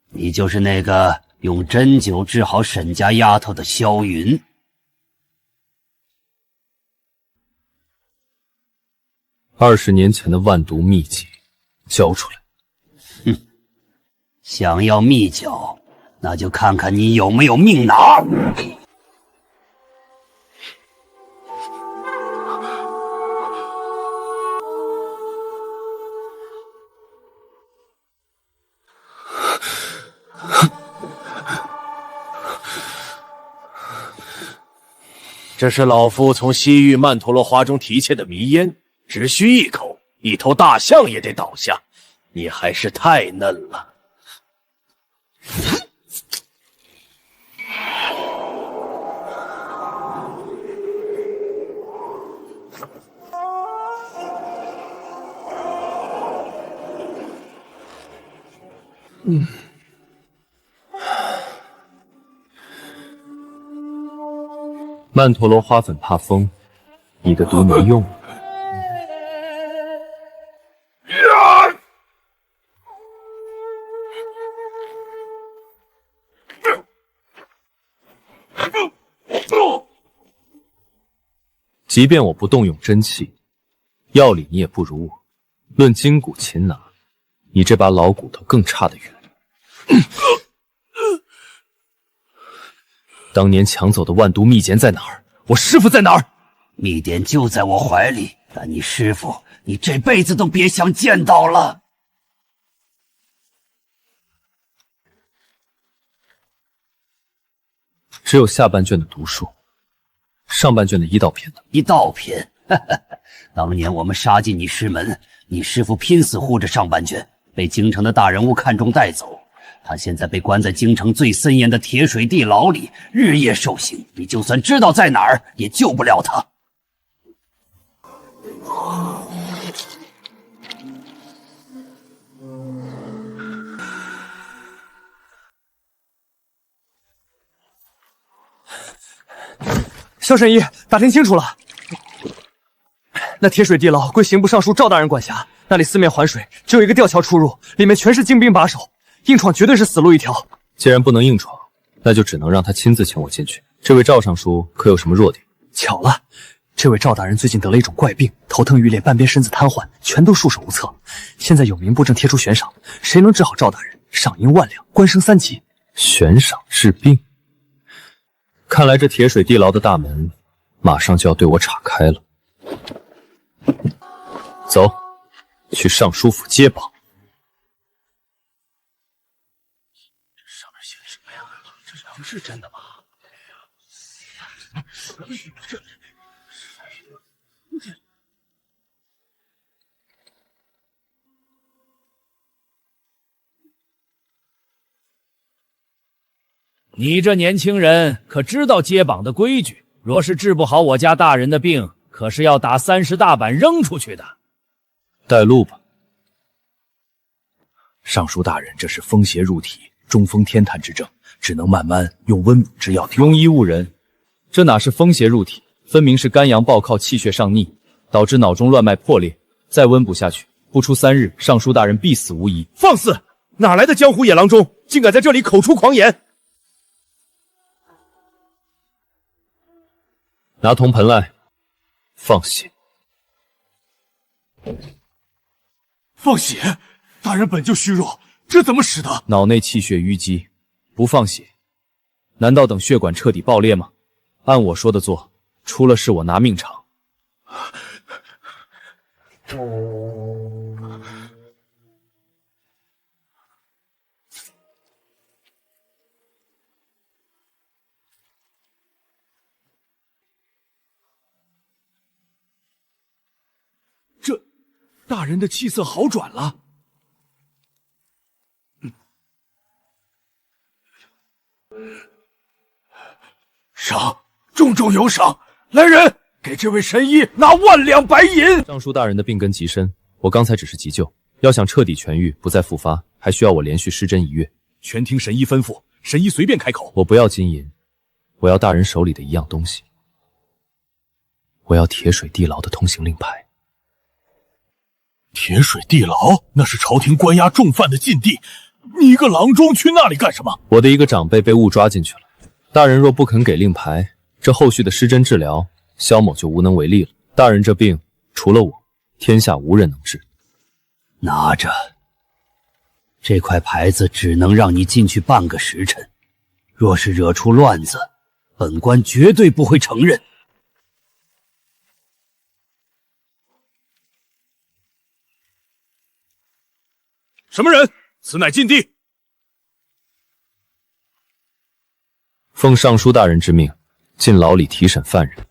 你就是那个用针灸治好沈家丫头的萧云。20年前的万毒秘籍，交出来。哼，想要秘脚，那就看看你有没有命拿。这是老夫从西域曼陀罗花中提窃的迷烟，只需一口，一头大象也得倒下。你还是太嫩了。曼陀罗花粉怕风，你的毒没用。即便我不动用真气，药理你也不如我。论筋骨擒拿，你这把老骨头更差得远。当年抢走的万毒秘笺在哪儿？我师父在哪儿？秘典就在我怀里，但你师父，你这辈子都别想见到了。只有下半卷的毒术，上半卷的医道篇呢？医道篇，当年我们杀进你师门，你师父拼死护着上半卷，被京城的大人物看中带走。他现在被关在京城最森严的铁水地牢里，日夜受刑。你就算知道在哪儿，也救不了他。萧神医，打听清楚了，那铁水地牢归刑部尚书赵大人管辖，那里四面环水，只有一个吊桥出入，里面全是精兵把守。硬闯绝对是死路一条。既然不能硬闯，那就只能让他亲自请我进去。这位赵尚书可有什么弱点？巧了，这位赵大人最近得了一种怪病，头疼欲裂，半边身子瘫痪，全都束手无策。现在有民部正贴出悬赏，谁能治好赵大人，赏银10000两，官升3级。悬赏治病，看来这铁水地牢的大门马上就要对我敞开了。走，去尚书府接榜。不是真的吗？你这年轻人可知道接榜的规矩？若是治不好我家大人的病，可是要打30大板扔出去的。带路吧。尚书大人，这是风邪入体，中风天瘫之症。只能慢慢用温补之药调。庸医误人，这哪是风邪入体，分明是肝阳暴亢，气血上逆，导致脑中乱脉破裂。再温补下去，不出3日，尚书大人必死无疑。放肆！哪来的江湖野郎中，竟敢在这里口出狂言！拿铜盆来，放血。放血？大人本就虚弱，这怎么使得？脑内气血淤积。不放血，难道等血管彻底爆裂吗？按我说的做，出了事我拿命偿。这大人的气色好转了。赏，重重有赏！来人，给这位神医拿10000两白银！尚书大人的病根极深，我刚才只是急救，要想彻底痊愈，不再复发，还需要我连续施针1月。全听神医吩咐，神医随便开口。我不要金银，我要大人手里的一样东西，我要铁水地牢的通行令牌。铁水地牢那是朝廷关押重犯的禁地，你一个郎中去那里干什么？我的一个长辈被误抓进去了，大人若不肯给令牌，这后续的施针治疗，萧某就无能为力了。大人这病，除了我，天下无人能治。拿着，这块牌子只能让你进去半个时辰，若是惹出乱子，本官绝对不会承认。什么人？此乃禁地。奉尚书大人之命，进牢里提审犯人。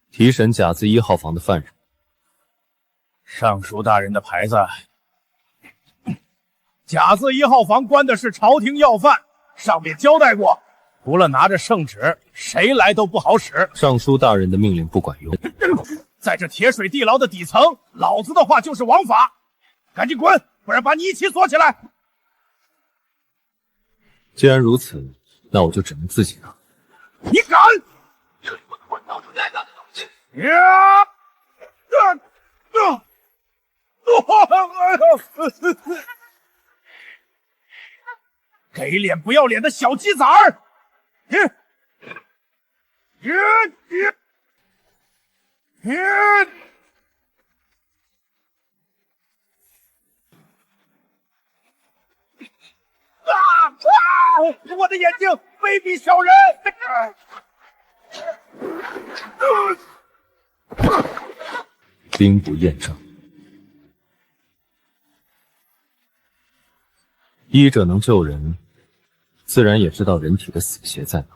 提审甲字1号房的犯人。尚书大人的牌子，甲字1号房关的是朝廷要犯，上面交代过，除了拿着圣旨，谁来都不好使。尚书大人的命令不管用，在这铁水地牢的底层，老子的话就是王法，赶紧滚，不然把你一起锁起来。既然如此，那我就只能自己拿。你敢！这里不能滚闹出太大的动静。给脸不要脸的小鸡崽儿！我的眼睛，卑鄙小人！兵不厌诈，医者能救人，自然也知道人体的死穴在哪。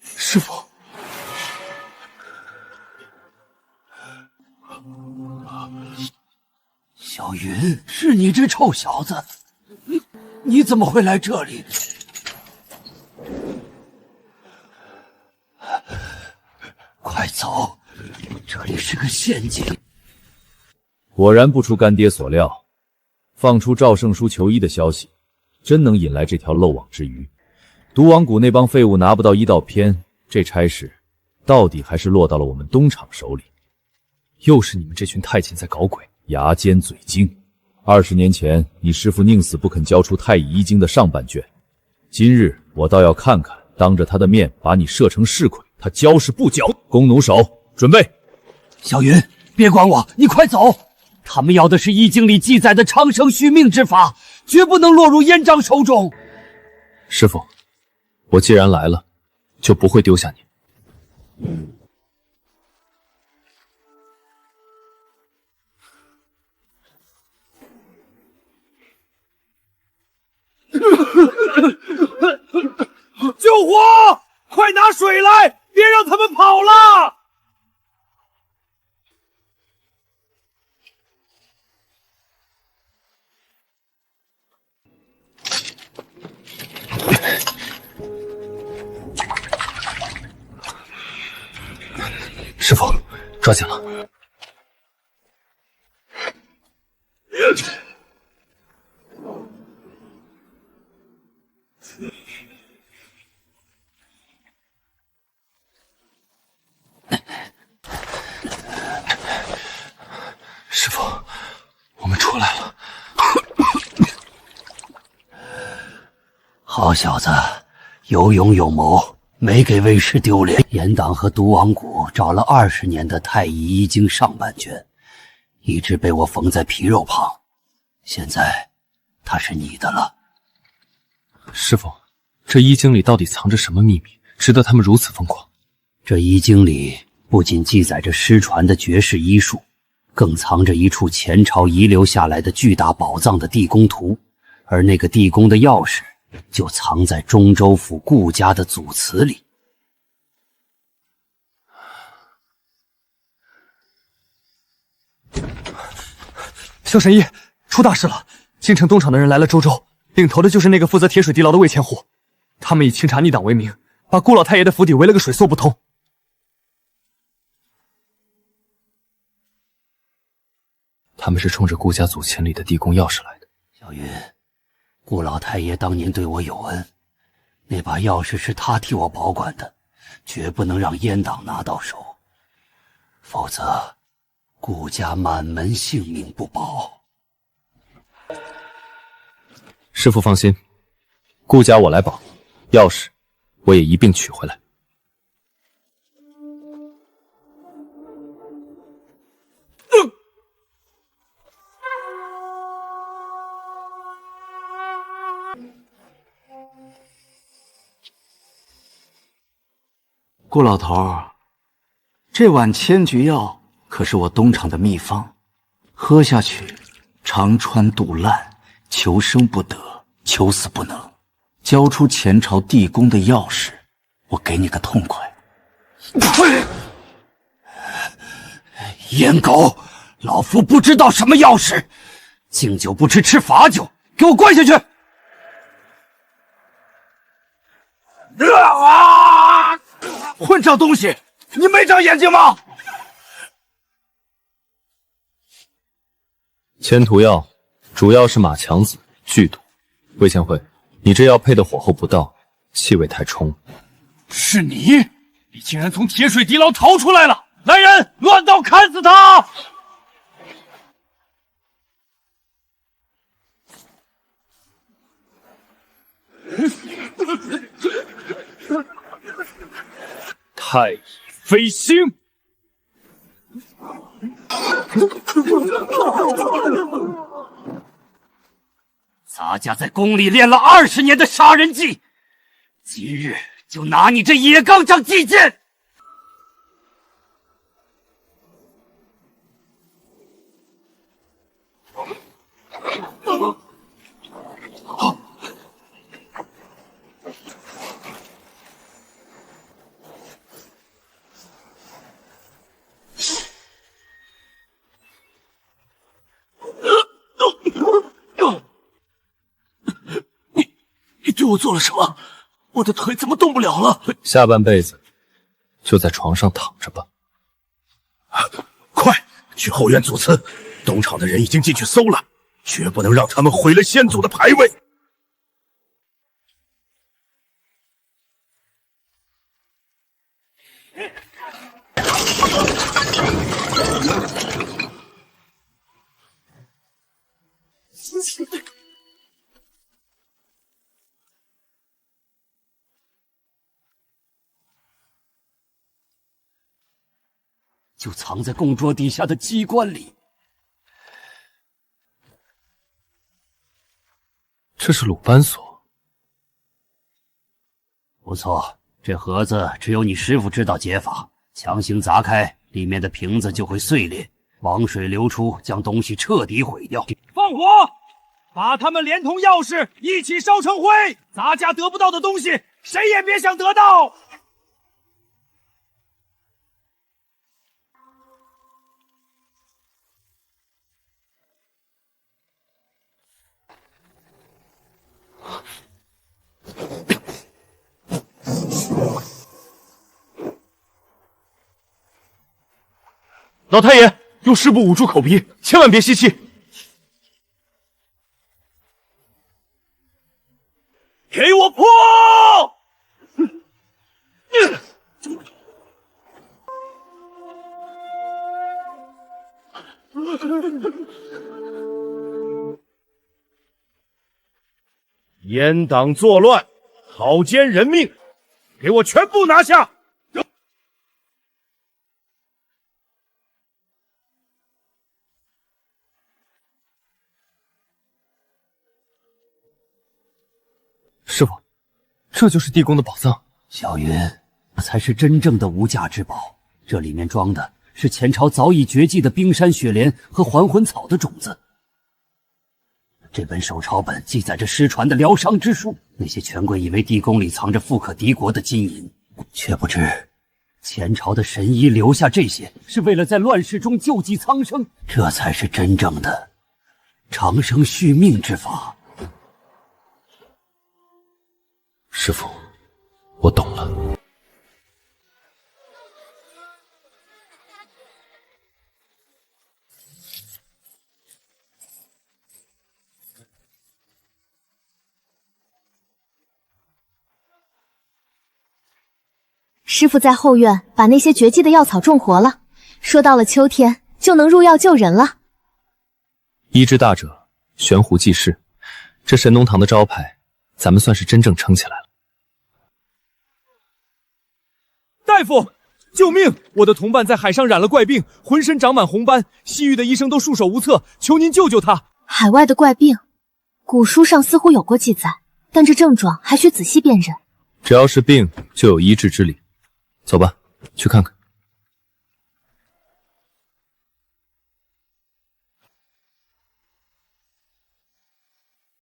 师傅，小云，是你这臭小子，你怎么会来这里？快走，这里是个陷阱。果然不出干爹所料，放出赵胜书求医的消息，真能引来这条漏网之鱼。毒王谷那帮废物拿不到医道篇，这差事到底还是落到了我们东厂手里。又是你们这群太监在搞鬼，牙尖嘴精。20年前，你师父宁死不肯交出太乙医经的上半卷，今日我倒要看看，当着他的面把你射成市侩，他交是不交？弓弩手，准备。小云，别管我，你快走！他们要的是易经里记载的长生续命之法，绝不能落入燕章手中。师父，我既然来了，就不会丢下你。救火！快拿水来，别让他们跑了！师父，抓紧了。师父，我们出来了。好小子，有勇有谋，没给魏氏丢脸。严党和毒王谷找了20年的太乙医经上半卷，一直被我缝在皮肉旁，现在它是你的了。师父，这医经里到底藏着什么秘密，值得他们如此疯狂？这医经里不仅记载着失传的绝世医术，更藏着一处前朝遗留下来的巨大宝藏的地宫图，而那个地宫的钥匙就藏在中州府顾家的祖祠里。萧神医，出大事了！京城东厂的人来了周州，领头的就是那个负责铁水地牢的魏千户，他们以清查逆党为名，把顾老太爷的府邸围了个水泄不通。他们是冲着顾家祖千里的地宫钥匙来的。小云，顾老太爷当年对我有恩，那把钥匙是他替我保管的，绝不能让阉党拿到手，否则顾家满门性命不保。师父放心，顾家我来保，钥匙我也一并取回来。顾老头，这碗千菊药可是我东厂的秘方，喝下去肠穿肚烂，求生不得，求死不能。交出前朝地宫的钥匙，我给你个痛快。阉狗，老夫不知道什么钥匙，敬酒不吃吃罚酒，给我跪下去！混账东西，你没长眼睛吗？千涂药主要是马强子剧毒，魏千惠，你这药配的火候不到，气味太冲。是你竟然从铁水地牢逃出来了！来人，乱刀砍死他！太乙飞星，咱家在宫里练了20年的杀人技，今日就拿你这野钢杖祭剑！你对我做了什么？我的腿怎么动不了了？下半辈子就在床上躺着吧。快去后院祖祠，东厂的人已经进去搜了，绝不能让他们毁了先祖的牌位。就藏在供桌底下的机关里。这是鲁班锁，不错，这盒子只有你师傅知道解法，强行砸开，里面的瓶子就会碎裂，王水流出，将东西彻底毁掉。放火，把他们连同钥匙一起烧成灰！咱家得不到的东西，谁也别想得到！老太爷，用湿布捂住口鼻，千万别吸气。给我破！阉党作乱，草菅人命，给我全部拿下！师傅，这就是地宫的宝藏。小云，这才是真正的无价之宝。这里面装的是前朝早已绝迹的冰山雪莲和还魂草的种子。这本手抄本记载着失传的疗伤之术。那些权贵以为地宫里藏着富可敌国的金银，却不知前朝的神医留下这些，是为了在乱世中救济苍生。这才是真正的长生续命之法。师父，我懂了。师傅在后院把那些绝迹的药草种活了，说到了秋天就能入药救人了。医之大者，悬壶济世，这神农堂的招牌，咱们算是真正撑起来了。大夫，救命！我的同伴在海上染了怪病，浑身长满红斑，西域的医生都束手无策，求您救救他。海外的怪病，古书上似乎有过记载，但这症状还需仔细辨认。只要是病，就有医治之理。走吧，去看看。